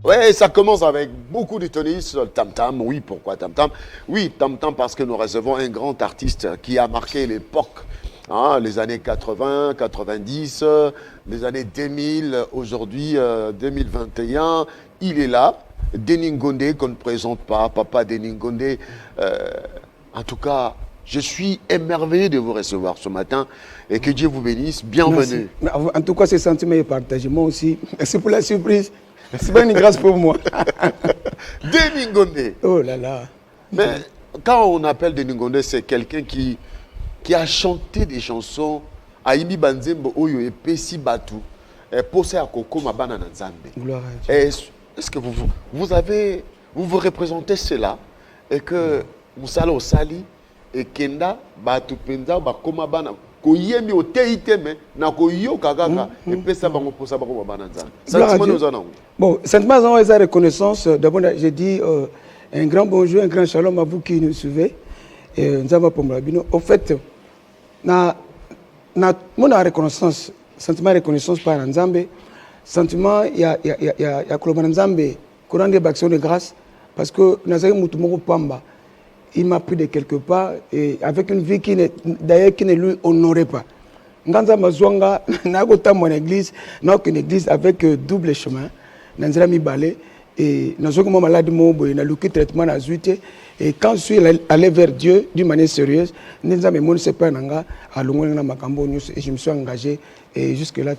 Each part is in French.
Ouais, ça commence avec beaucoup de tennis, Tam Tam. Oui, pourquoi Tam Tam? Oui, Tam Tam parce que nous recevons un grand artiste qui a marqué l'époque. Hein, les années 80, 90, les années 2000, aujourd'hui 2021. Il est là. Denis Ngondé, qu'on ne présente pas, Papa Denis Ngondé. En tout cas, je suis émerveillé de vous recevoir ce matin et que Dieu vous bénisse. Bienvenue. Merci. En tout cas, ce sentiment est partagé. Moi aussi, merci pour la surprise. C'est pas une grâce pour moi. Denis Ngondé. Oh là là. Mais quand on appelle Denis Ngondé, c'est quelqu'un qui a chanté des chansons à Imi Banzembo Oyo et Pessi Batu. Posé à Koko Mabana Nzambe. Gloire à Dieu. Est-ce que vous vous représentez cela et que Moussala Osali et Kenda Batu Penza Bakoma Bana Koyemi o teiteme na koyo kagaka et pesa bango posa bango Mabana Nzambe. Sentiment nous en avons. Bon, sentiment nous avons reconnaissance. D'abord, j'ai dit un grand bonjour, un grand shalom à vous qui nous suivez. Nous avons pour moi. Au fait, mon reconnaissance, sentiment de reconnaissance par Nzambe, sentiment il y a Koloma Nzambe, courant des actions de grâce, parce que Nazari Moutoumoro Pamba, il m'a pris de quelque part et avec une vie qui ne lui honorait pas. Nganza Mazwanga, Nagota mon église, n'a une église avec double chemin, Nanzara Mibale, et Nazoko malade Mobo, il a lu traitement à Zuité. Et quand je suis allé vers Dieu d'une manière sérieuse, et je me suis engagé et jusque-là,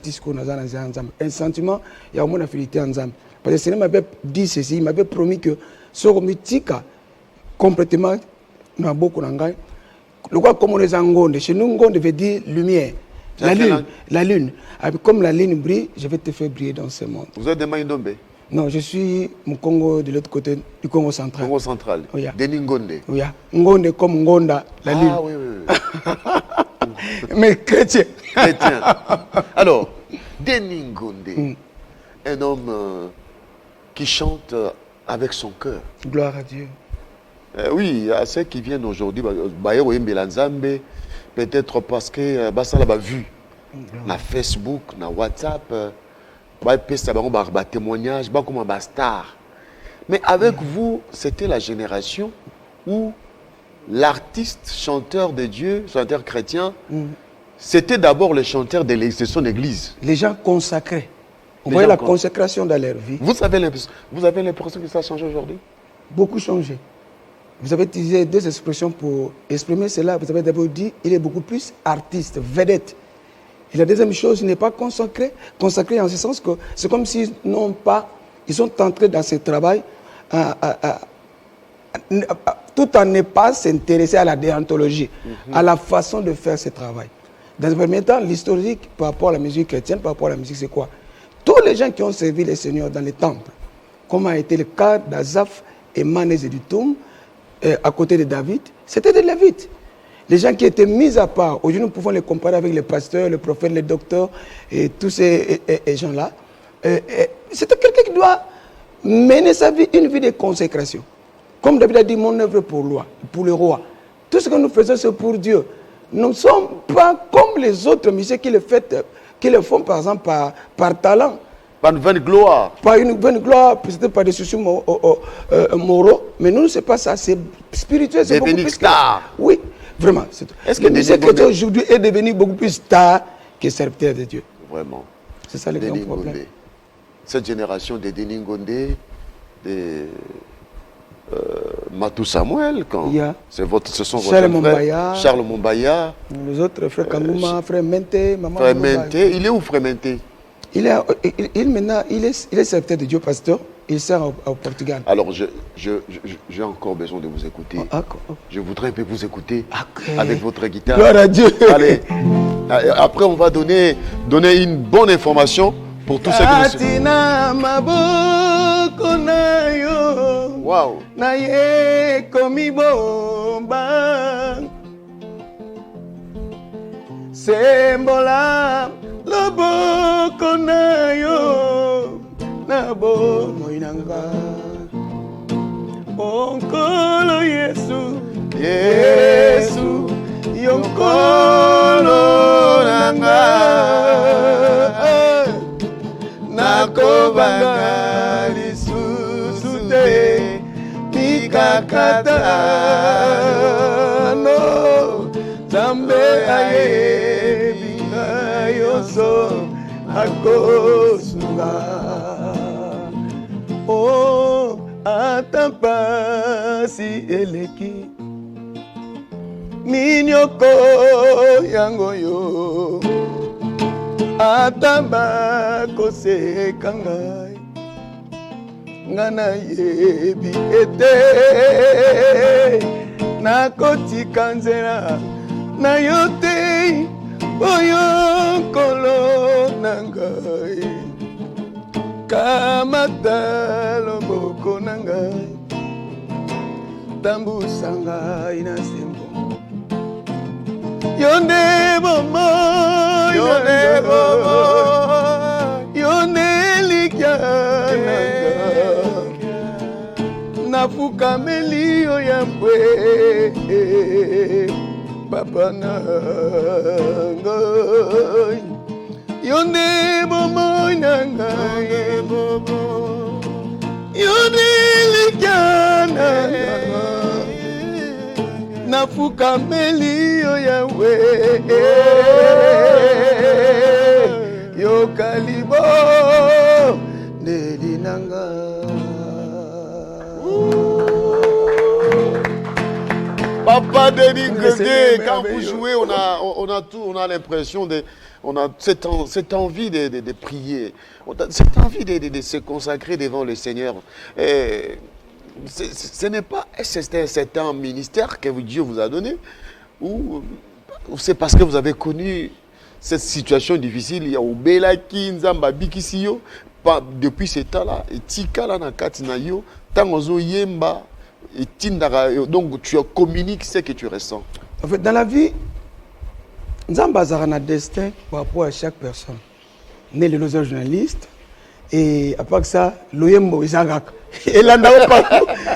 un sentiment, il y a au moins une affinité ensemble. Parce que Seigneur m'avait dit ceci, il m'avait promis que ce Romitika, complètement, nous avons beaucoup d'engagement. Le quoi comme on est en Gonde, chez nous, Gonde veut dire lumière. La lune. Comme la lune brille, je vais te faire briller dans ce monde. Vous êtes de Maïndombe? Non, je suis au Congo, de l'autre côté du Congo central. Congo central. Oui. Denis Ngondé. Oui. Ngonde comme Ngonda, la lune. Ah oui. Mais chrétien. Chrétien. Alors, Denis Ngondé, un homme qui chante avec son cœur. Gloire à Dieu. Oui, à ceux qui viennent aujourd'hui, peut-être parce que ça l'a vu. Na Facebook, na WhatsApp. Témoignage, comme un star. Mais avec vous, c'était la génération où l'artiste chanteur de Dieu, chanteur chrétien, c'était d'abord le chanteur de son église. Les gens consacrés. Vous voyez la consécration dans leur vie. Vous avez l'impression que ça a changé aujourd'hui? Beaucoup changé. Vous avez utilisé deux expressions pour exprimer cela. Vous avez d'abord dit il est beaucoup plus artiste, vedette. Et la deuxième chose, il n'est pas consacré en ce sens que c'est comme s'ils n'ont pas, ils sont entrés dans ce travail tout en ne pas s'intéresser à la déontologie, à la façon de faire ce travail. Dans un premier temps, l'historique par rapport à la musique chrétienne, par rapport à la musique, c'est quoi? Tous les gens qui ont servi le Seigneur dans les temples, comme a été le cas d'Azaph et Manès et du Toum, à côté de David, c'était des Lévites. Les gens qui étaient mis à part, aujourd'hui nous pouvons les comparer avec les pasteurs, les prophètes, les docteurs et tous ces gens-là. C'est quelqu'un qui doit mener sa vie, une vie de consécration. Comme David a dit, mon œuvre pour le roi. Tout ce que nous faisons, c'est pour Dieu. Nous ne sommes pas comme les autres musiciens qui le font par exemple par talent. Par une vaine gloire. Par une vaine gloire, peut-être par des soucis moraux. Mais nous, ce n'est pas ça, c'est spirituel. C'est beaucoup plus star. Oui. Vraiment, c'est tout. Est-ce que le musicien chrétien aujourd'hui est devenu beaucoup plus star que serviteur de Dieu? Vraiment. C'est ça le grand problème. Cette génération de Denis Ngondé, de Matou Samuel, ce sont vos frères. Charles Mombaya. Les autres, frère Kangouma, frère Mente, maman. Frère Mente. Il est où, frère Mente? Maintenant, il est serviteur de Dieu, pasteur. Il sert au Portugal. Alors, j'ai encore besoin de vous écouter. Je voudrais un peu vous écouter avec votre guitare. Gloire à Dieu. Allez. Après, on va donner une bonne information pour tous ceux qui nous suivent. Waouh. Loboko na yo na bomoi nanga onkolo Yesu Yesu Mokolo nanga nakobanga lisusu te mikakata no Nzambe ayebi nyonso akosunga oh ata pasi eleki minyoko yango yo ata bakoseka ngai nga nayebi ete nakotika nzela na yo te oyo nkolo na ngai kamata loboko na ngai tambusa ngai na sembo yo nde bomoi yo nde bomoi yo nde likya na ngai nafukameli yo ya mpwe papa na ngai yo nde bomoi na ngai yo nde likya na ngai nafukameli yo yawe yo kalibo ndeli nanga. Papa Denis Nguesde, quand vous jouez, on a l'impression on a cette envie de prier, cette envie de se consacrer devant le Seigneur. Et ce n'est pas c'est un ministère que Dieu vous a donné, ou c'est parce que vous avez connu cette situation difficile. Il y a Obelaki Nzamba Bikisiyo depuis ce temps-là, et Tikala na Katina yo, Tangozo Yemba. Donc tu communiques ce que tu ressens. En fait, dans la vie, Nzamba a un destin par rapport à chaque personne. Né le loser journaliste, et à part ça, l'Oyembo Isaac. Et là,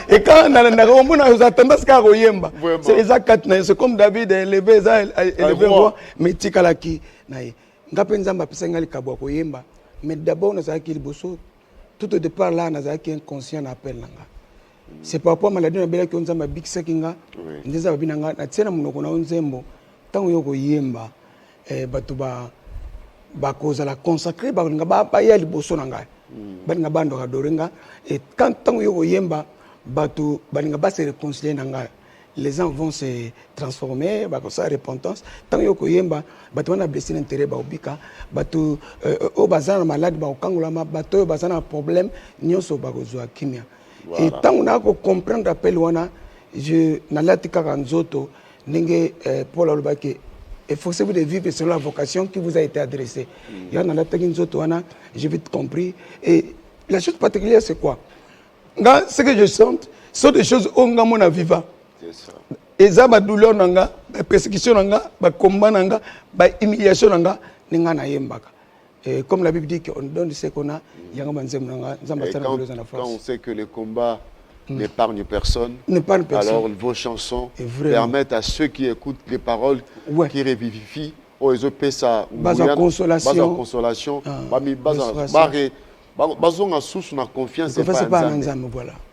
et quand on a tendance à Oyemba, c'est Isaac, c'est comme David élevé le roi, mais Tikalaki. Ngapen Nzamba Pisangali Kabwa Oyemba, mais d'abord, nous avons qu'il bosso. Tout au départ, là, nous avons inconscient appel. C'est par rapport à la maladie de Nzamba Big Sekinga, Nzamba Binanga, na tsena munoko na Nzembo, tango yoko yemba, batuba bakoza la consacré, ba ya liboso nanga, balinga bando adorenga, et quand tango yoko yemba, batu balinga ba se réconcilier nanga, les gens vont se transformer, bakosa repentance, tango yoko yemba, batu wana blessé l'intérêt ba obika, batu o bazana malade ba okangolama, batu o bazana problème, nyonso bakozwa kimia. Voilà. Et tant qu'on a comprendre l'appel, je n'alatika kanzoto, n'enge Paul Alobake, efforcez-vous de vivre selon la vocation qui vous a été adressée. Il y a n'alatika kanzoto, j'ai vite compris. Et la chose particulière, c'est quoi? Ce que je sens, ce sont des choses où on a vivant. C'est ça. Et ça, ma douleur, ma persécution, ma combat, ma humiliation, n'enga na yembaka. Et comme la Bible dit qu'on donne ce qu'on a, et quand on sait que le combat n'épargne personne, alors vos chansons permettent à ceux qui écoutent les paroles, qui revivifient, ils ont ça, consolation, confiance.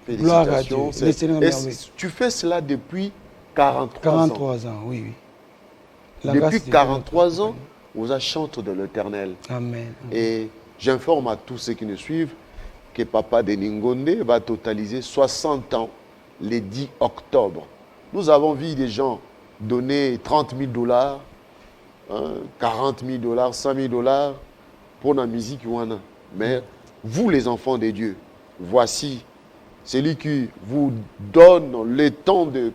Gloire à Dieu. Tu fais cela depuis 43 ans, oui. Depuis 43 ans, vous êtes chanteur de l'Éternel. Amen. Et j'informe à tous ceux qui nous suivent que Papa Denis Nguesde va totaliser 60 ans le 10 octobre. Nous avons vu des gens donner 30 000 $, 40 000 $, 100 000 $ pour la musique. Mais vous, les enfants de Dieu, voici celui qui vous donne le temps de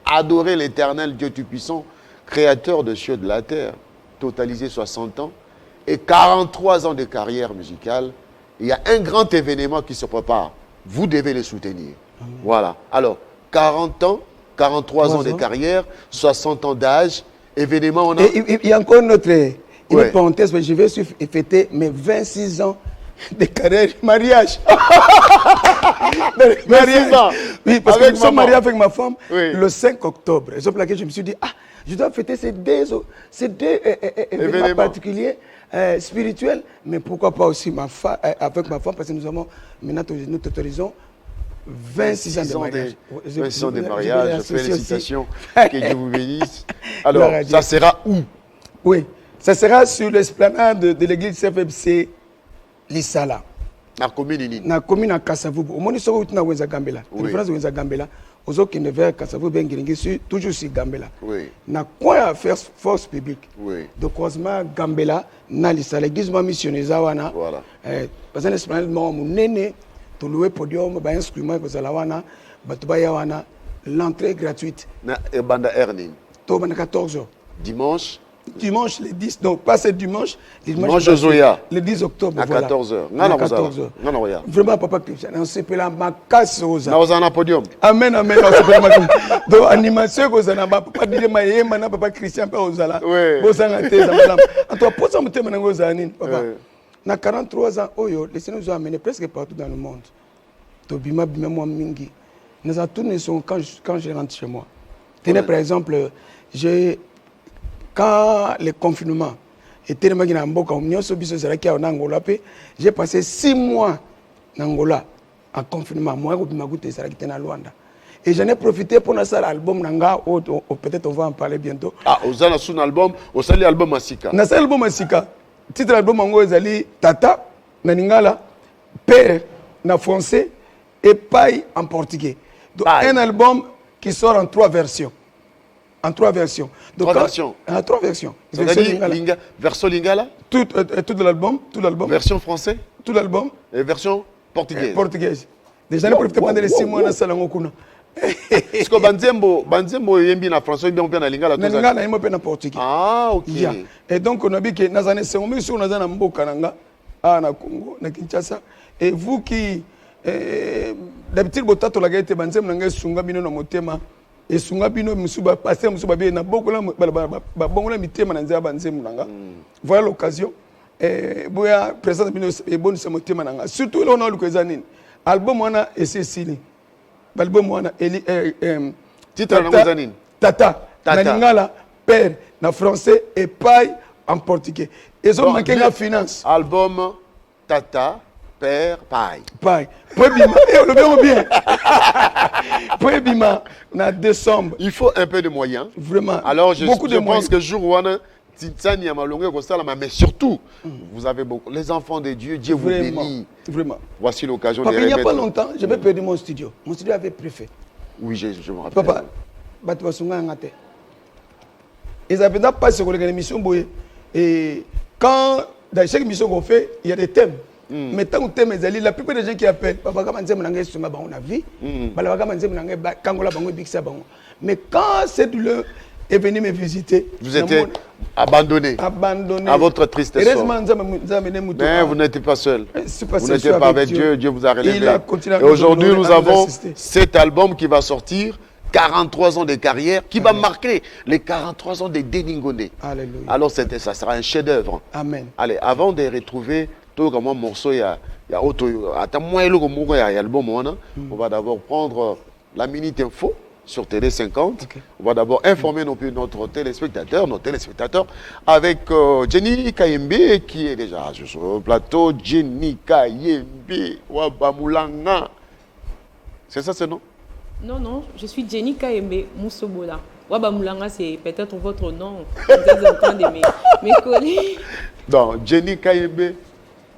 adorer l'Éternel, Dieu Tout-Puissant, créateur de cieux et de la terre. Totalisé 60 ans et 43 ans de carrière musicale. Il y a un grand événement qui se prépare. Vous devez le soutenir. Amen. Voilà. Alors, 40 ans, 43 ans de carrière, 60 ans d'âge, événement... Il y a encore une parenthèse, je vais fêter mes 26 ans de carrière, mariage. Mariage. Oui, parce que nous sommes mariés avec ma femme le 5 octobre. C'est pour laquelle je me suis dit, Je dois fêter ces deux événements particuliers, spirituels, mais pourquoi pas aussi avec ma femme, parce que nous autorisons 26 ans de mariage. 26 ans de mariage, félicitations, que Dieu vous bénisse. Alors, ça sera où? Oui, ça sera sur l'esplanade de l'église CFFC Lissala. La commune na commune à Kasavubu. Au moins, nous sommes à Gambela. La France est à Gambela. Aux autres qui ne veulent Kasavubu, toujours sur Gambela. Oui. Na quoi faire force publique. Oui. De croisement Gambela, na Lissala. L'église m'a missionné Zawana. Voilà. Parce que l'esplanade m'a néné, tout loué podium, bah instrument que Zalawana, Batubayawana, l'entrée gratuite. Na Banda Erning. Tout 14 heures. Dimanche. Dimanche, le 10, donc pas ce dimanche, dimanche Zoya. Le 10 octobre. À 14 heures. À 14 heures. Vraiment, papa Christian, on s'appelle la macasse aux gens. Nous avons podium. Amen, amen. Donc, animation, vous avez papa dire, mais papa Christian, pas aux ala. Oui. Vous avez un thème, madame. En toi, pour ça, vous avez un thème, papa. Na 43 ans, les Seigneurs nous ont amenés presque partout dans le monde. Tobima, bima, moi, mingi. Nous avons tourné quand je rentre chez moi. Tenez, par exemple, quand le confinement était en Angola, j'ai passé 6 mois en Angola en confinement. Moi, et j'en ai profité pour lancer l'album Nanga, peut-être on va en parler bientôt. Ah, vous avez un album, vous avez l'album Masika. Vous avez l'album Masika. Le titre de l'album est Tata, Naningala, Père, en français et Paille en portugais. Donc, un album qui sort en 3 versions. En 3 versions. Donc, 3 versions. En 3 versions. Version lingala. Tout l'album. Version français. Tout l'album. Et version portugaise. Portugaise. Déjà, nous profitons pendant les 6 mois dans Salon Kuna. Est-ce que Banzembo est bien en français, bien en lingala. Lingala est bien en portugais. Ah, ok. Et donc, on a vu que dans les années 50, nous avons un beau Kananga, à Congo, à Kinshasa. Et vous qui, d'habitude, vous avez la gaieté, Banzembo n'a sunga bino na motema. Et sunga bino musuba passer musuba bien na beaucoup là bongola mitema na nzaba nzemu nanga. Voilà l'occasion. Boya présence bino et bonne se motema nanga. Surtout là on a l'occasion nini. Album wana et Cécile. Album wana titre na ngozanini. Tata. Na lingala père na français et paille en portugais. Et ça manque la finance. Album Tata Père, paille. Paille. Poebima. Le bien. Poebima. On a décembre. Il faut un peu de moyens. Vraiment. Alors, je pense que jour où on a Titania Malonga, mais surtout, vous avez beaucoup. Les enfants de Dieu, Dieu vous bénit. Vraiment. Voici l'occasion de remettre. Il n'y a pas longtemps, j'avais perdu mon studio. Mon studio avait préfet. Oui, je me rappelle. Papa, ils avaient pas sur l'émission. Et quand, dans chaque émission qu'on fait, il y a des thèmes. Mais tant que thème est la plupart des gens qui appellent, papa, on a vu, mais quand c'est de leur est venu me visiter, vous étiez abandonné à votre tristesse. Mais vous n'êtes pas seul. Vous n'êtes pas avec Dieu. Dieu vous a relevé. Et aujourd'hui, nous avons cet album qui va sortir. 43 ans de carrière qui va marquer les 43 ans de Deningone. Alléluia. Alors ça sera un chef-d'œuvre. Amen. Allez, avant de retrouver tout comme un morceau, il y a l'album, on va d'abord prendre la minute info sur Télé 50. Okay. On va d'abord informer nos téléspectateurs, avec Jenny Kayembe qui est déjà sur le plateau. Jenny Kayembe, Wabamulanga. C'est ça ce nom? Non, je suis Jenny Kayembe Moussobola. Wabamulanga, c'est peut-être votre nom. Vous êtes en train de me coller. Donc, Jenny Kayembe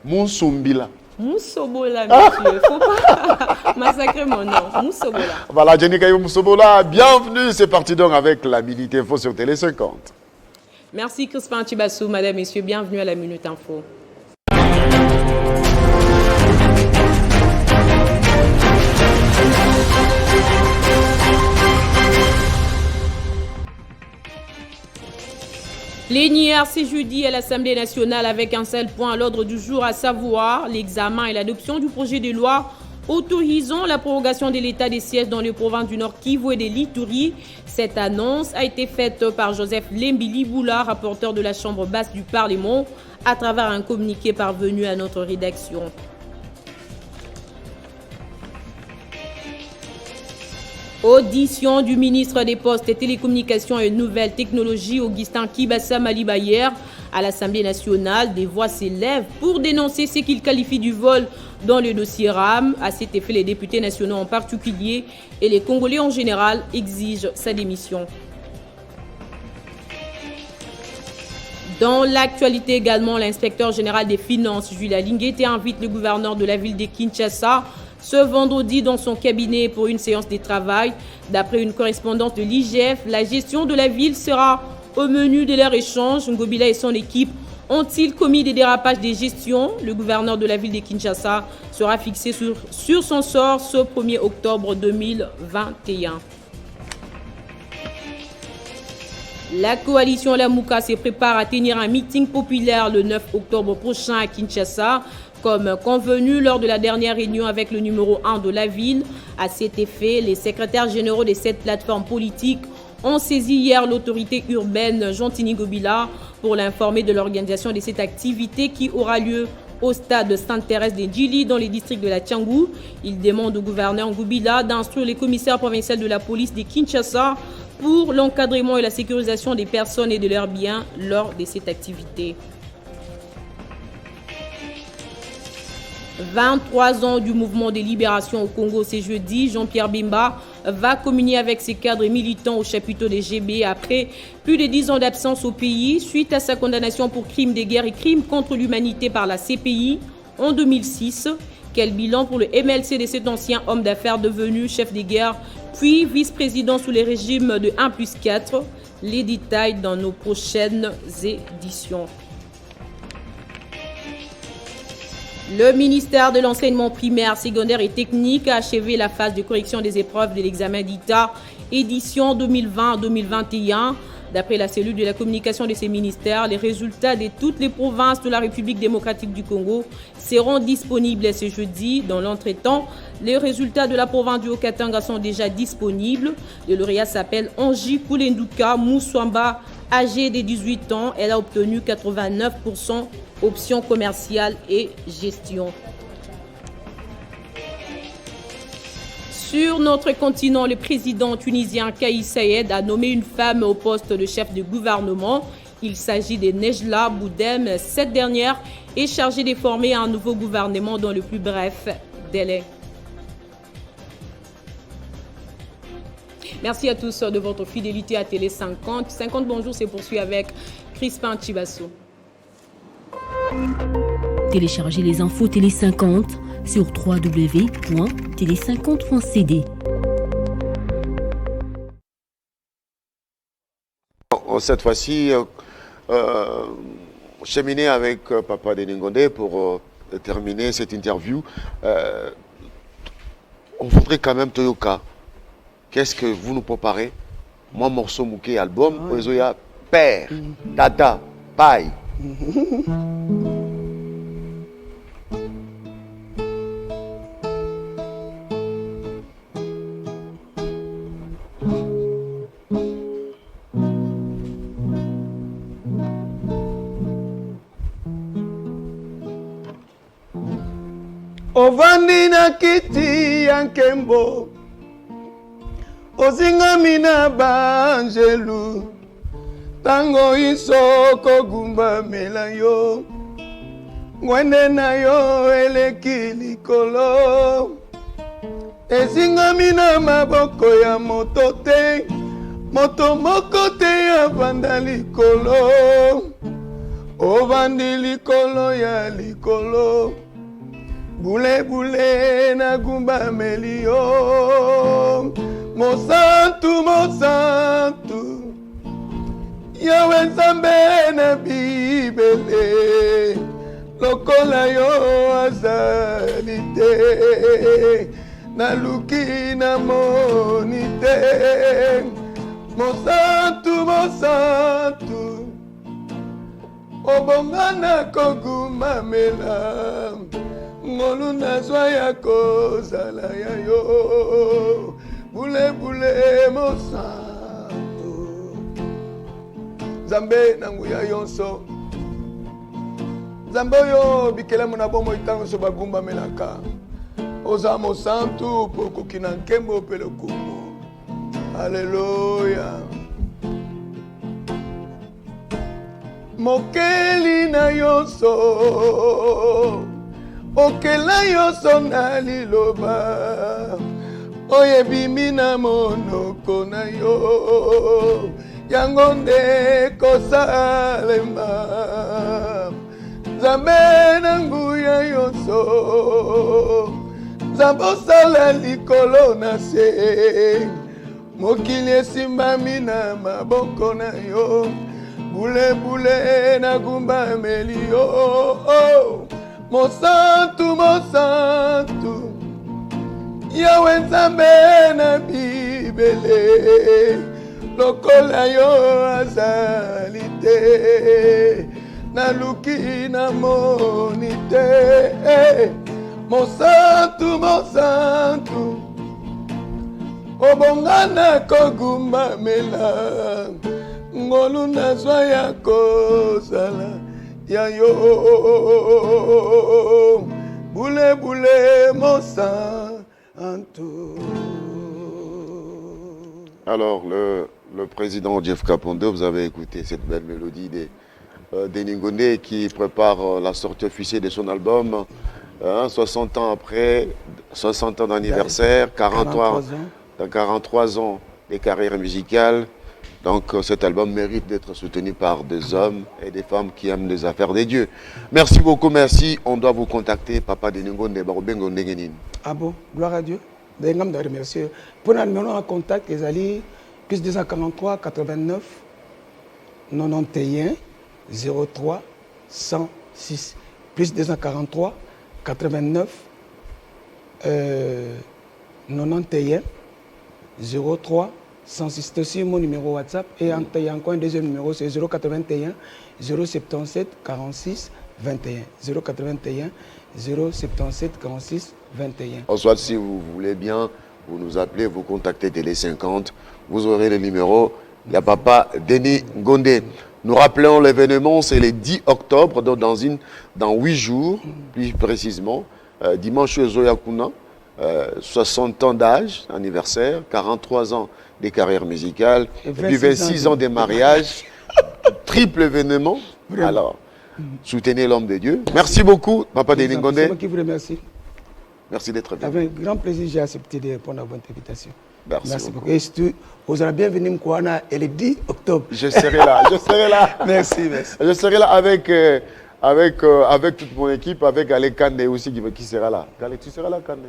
Moussombila. Moussobola, monsieur. Faut pas massacrer mon nom. Moussobola. Voilà, Jenny Kayembe Moussobola. Bienvenue. C'est parti donc avec la Minute Info sur Télé 50. Merci, Crispin Tibassou. Madame, messieurs, bienvenue à la Minute Info. Plénière ce jeudi à l'Assemblée nationale avec un seul point à l'ordre du jour, à savoir l'examen et l'adoption du projet de loi autorisant la prorogation de l'état des sièges dans les provinces du Nord Kivu et de l'Ituri. Cette annonce a été faite par Joseph Lembili Boula, rapporteur de la Chambre basse du Parlement, à travers un communiqué parvenu à notre rédaction. Audition du ministre des Postes et Télécommunications et Nouvelles Technologies, Augustin Kibassa Malibayer, à l'Assemblée nationale. Des voix s'élèvent pour dénoncer ce qu'il qualifie du vol dans le dossier RAM. À cet effet, les députés nationaux en particulier et les Congolais en général exigent sa démission. Dans l'actualité également, l'inspecteur général des finances, Julia Linguete, invite le gouverneur de la ville de Kinshasa ce vendredi dans son cabinet pour une séance de travail. D'après une correspondance de l'IGF, la gestion de la ville sera au menu de leur échange. Ngobila et son équipe ont-ils commis des dérapages de gestion? Le gouverneur de la ville de Kinshasa sera fixé sur son sort ce 1er octobre 2021. La coalition Lamuka se prépare à tenir un meeting populaire le 9 octobre prochain à Kinshasa, comme convenu lors de la dernière réunion avec le numéro 1 de la ville. À cet effet, les secrétaires généraux de cette plateforme politique ont saisi hier l'autorité urbaine Jontini Ngobila pour l'informer de l'organisation de cette activité qui aura lieu au stade Sainte-Thérèse de Djili dans les districts de la Tchangou. Il demande au gouverneur Ngobila d'instruire les commissaires provinciaux de la police de Kinshasa pour l'encadrement et la sécurisation des personnes et de leurs biens lors de cette activité. 23 ans du mouvement de libération au Congo, c'est jeudi. Jean-Pierre Bemba va communier avec ses cadres militants au chapiteau des GB après plus de 10 ans d'absence au pays suite à sa condamnation pour crimes de guerre et crimes contre l'humanité par la CPI en 2006. Quel bilan pour le MLC de cet ancien homme d'affaires devenu chef de guerre puis vice-président sous les régimes de 1+4? Les détails dans nos prochaines éditions. Le ministère de l'enseignement primaire, secondaire et technique a achevé la phase de correction des épreuves de l'examen d'État édition 2020-2021. D'après la cellule de la communication de ces ministères, les résultats de toutes les provinces de la République démocratique du Congo seront disponibles ce jeudi. Dans l'entretemps, les résultats de la province du Haut-Katanga sont déjà disponibles. Le lauréat s'appelle Angie Koulenduka Moussouamba, âgée de 18 ans. Elle a obtenu 89% options commerciales et gestion. Sur notre continent, le président tunisien Kais Saied a nommé une femme au poste de chef de gouvernement. Il s'agit de Nejla Boudem. Cette dernière est chargée de former un nouveau gouvernement dans le plus bref délai. Merci à tous de votre fidélité à Télé 50. 50 bonjour, c'est poursuit avec Crispin Chibasso. Téléchargez les infos Télé 50 sur www.tele50.cd. Cette fois-ci, cheminer avec Papa Deningonde pour terminer cette interview. On voudrait quand même Toyoka. Qu'est-ce que vous nous préparez? Moi, morceau mouké album, Oezoya, père, dada, paille. Ovandi na kiti ya nkembo Ozingami na banjelu Tango isoko gumba mela yo Ngwende na yo eleki likolo Ezingami na maboko ya moto te Moto moko te ya banda likolo Ovandi likolo ya likolo Boule boule na gumba melio Mosantu mosantu Yawe nzambe na bibele Lokola yo azalite Na luki na monite Mosantu mosantu Obongana koguma mela Ngolu nazwa ya kozala ya yo Bule bule mosanto Zambe nanguya yonso Zambe yo bikela muna bomo itango so bagumba melaka Oza mosanto poko kina nkembo pelo kumo Alléluia. Mokeli na yoso, okela yoso na liloba, oye bimi na monoko na yo, yango nde kosalema, Nzambe na nguya yoso, Nzambe osala likolo na se, mokili esimbami na maboko na yo, bule bule na gumba melio, oh, mosantu mosantu, Yawe Nzambe na bibele, lokola yo azali te, na luki na monite, mosantu mosantu, obongana kogumba mela, ngolu nazwa ya kozala ya yo, bule bule mosantu. Alors, le président Jeff Kapondo, vous avez écouté cette belle mélodie Denis Ngondé qui prépare la sortie officielle de son album 60 ans après, 60 ans d'anniversaire, 43 ans de carrière musicale. Donc cet album mérite d'être soutenu par des hommes et des femmes qui aiment les affaires des dieux. Merci beaucoup, merci. On doit vous contacter, Papa Denis Ngondé, Barobengo Ndengenin. Ah bon, gloire à Dieu. D'ailleurs, je remercie. Pour le numéro en contact, les alliés, plus 243 89 91 03 106. Plus 243 89 91 03 106. C'est aussi mon numéro WhatsApp. Et il y a encore un deuxième numéro, c'est 081 077 46 21. 081 077 46 21. Soit si vous voulez bien, vous nous appelez, vous contactez Télé 50, vous aurez le numéro. Il y a Papa Denis Ngondé. Nous rappelons l'événement, c'est le 10 octobre, donc dans 8 jours, plus précisément, dimanche chez Zoyakuna, 60 ans d'âge, anniversaire, 43 ans de carrière musicale, et puis 26 ans de mariage, triple événement. Vraiment. Alors, soutenez l'homme de Dieu. Merci beaucoup, Papa Denis Ngondé. C'est moi qui vous remercie. Merci d'être venu. Avec grand plaisir, j'ai accepté de répondre à votre invitation. Merci beaucoup. Et surtout, vous allez bienvenue Mkwana et le 10 octobre. Je serai là, je serai là. Merci, merci. Je serai là avec toute mon équipe, avec Alec Kandé aussi qui sera là. Alec, tu seras là, Kandé?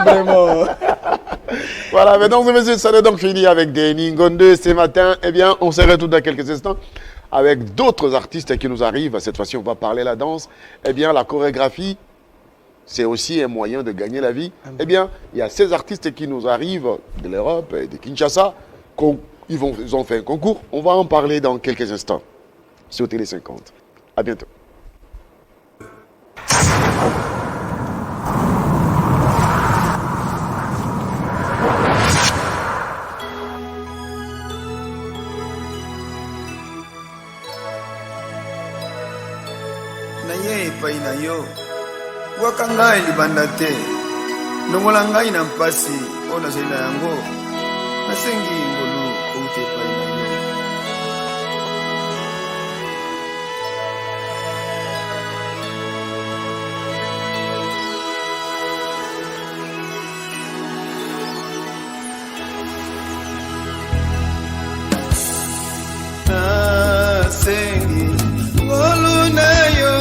Vraiment. Voilà, mesdames et messieurs, ça est donc fini avec Denis Ngondé ce matin. Eh bien, on se retrouve dans quelques instants avec d'autres artistes qui nous arrivent. Cette fois-ci, on va parler la danse. Eh bien, la chorégraphie, c'est aussi un moyen de gagner la vie. Eh bien, il y a ces artistes qui nous arrivent de l'Europe et de Kinshasa. Ils ont fait un concours. On va en parler dans quelques instants sur Télé 50. À bientôt. Epai na yo waka ngai libanda te longola ngai na mpasi oyo nazali na yango nasengi ngolu outa epai na yo nasengi ngolu na yo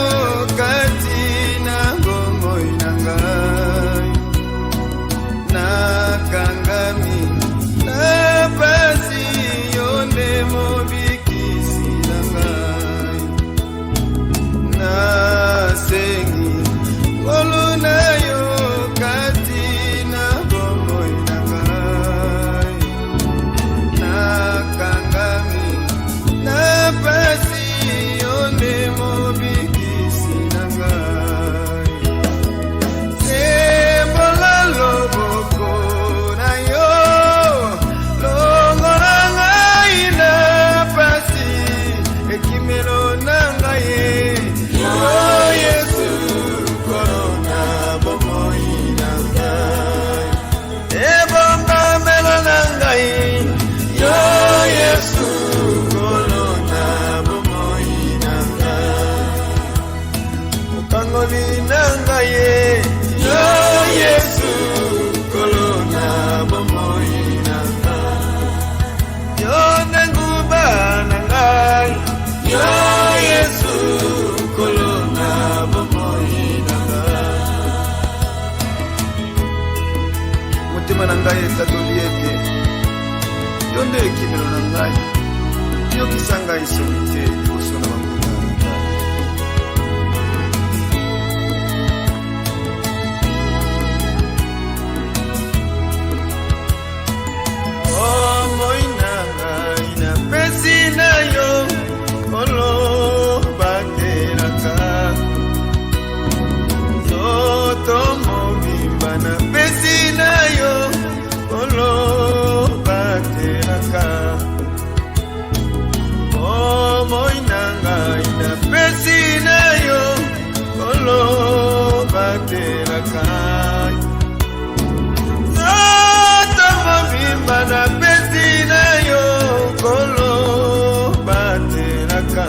Pasi ngai etatoli ete yo nde ekimelo na ngai yokisa ngai soki te liboso na bambula na ngai. Moi na ngai napesi na yo koloba telaka nzoto mobimba napesi na yo koloba telaka moi na ngai napesi na yo koloba telaka nzoto mobimba napesi na yo koloba telaka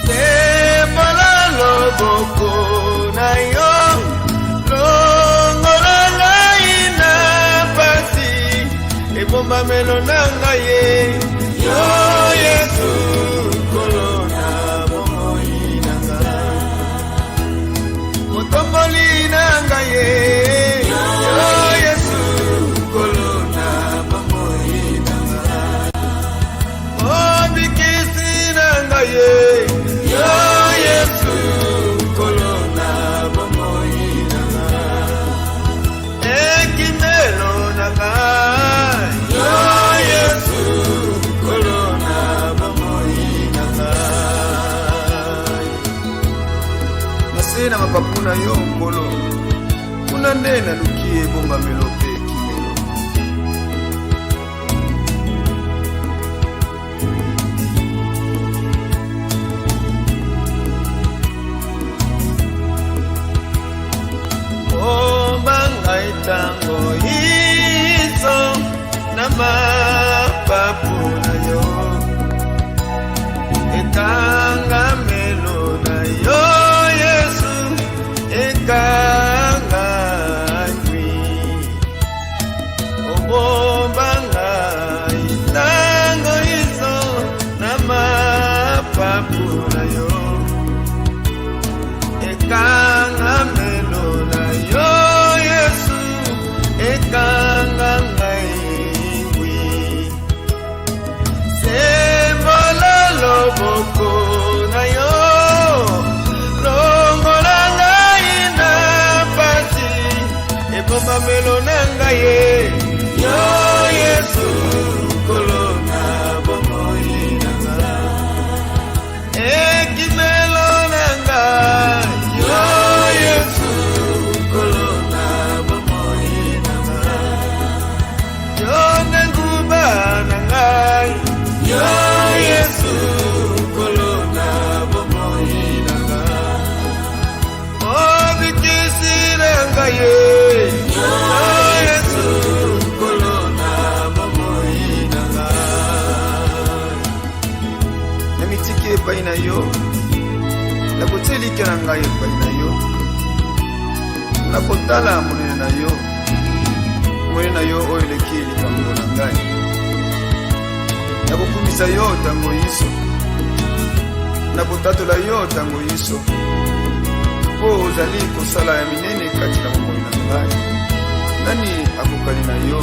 sebola loboko na yo longola ngai na pasi ebombamelo na ngai ye yo Yesu kolona bomoi na ngai motomboli na ngai ye yo Yesu kolona bomoi na ngai obikisi na ngai ye yo Yesu kolona bomoi na ngai ekimelo na ngai yo Yesu kolona bomoi na ngai nasena mapapu na yo nkolo kuna nde naluki ebombamelo mpe ekimelo ngai tango iso na mapapu na yo ekanga melo na yo Yesu ekanga ngwi obomba ngai tango iso na mapapu na yo ekanga melo na yo Yesu ekanga ngai ngwi sembola loboko na yo longola ngai na pasi ebombamelo na ngai yo Yesu kolona bomoi na ngai ekimelo na ngai yo Yesu kolona bomoi na ngai yo nenguba na ngai yo Yesu kolona bomoi na ngai obikisi na ngai yo Yesu kolona bomoi na ngai namitiki epai na yo nakotelika na ngai epai na yo nakotala monene na yo oyo eleki likambo na ngai nakokumisa yo ntango iso nakotatola yo ntango iso mpo ozali kosala ya minene kati na bomoi na ngai nani akokani na yo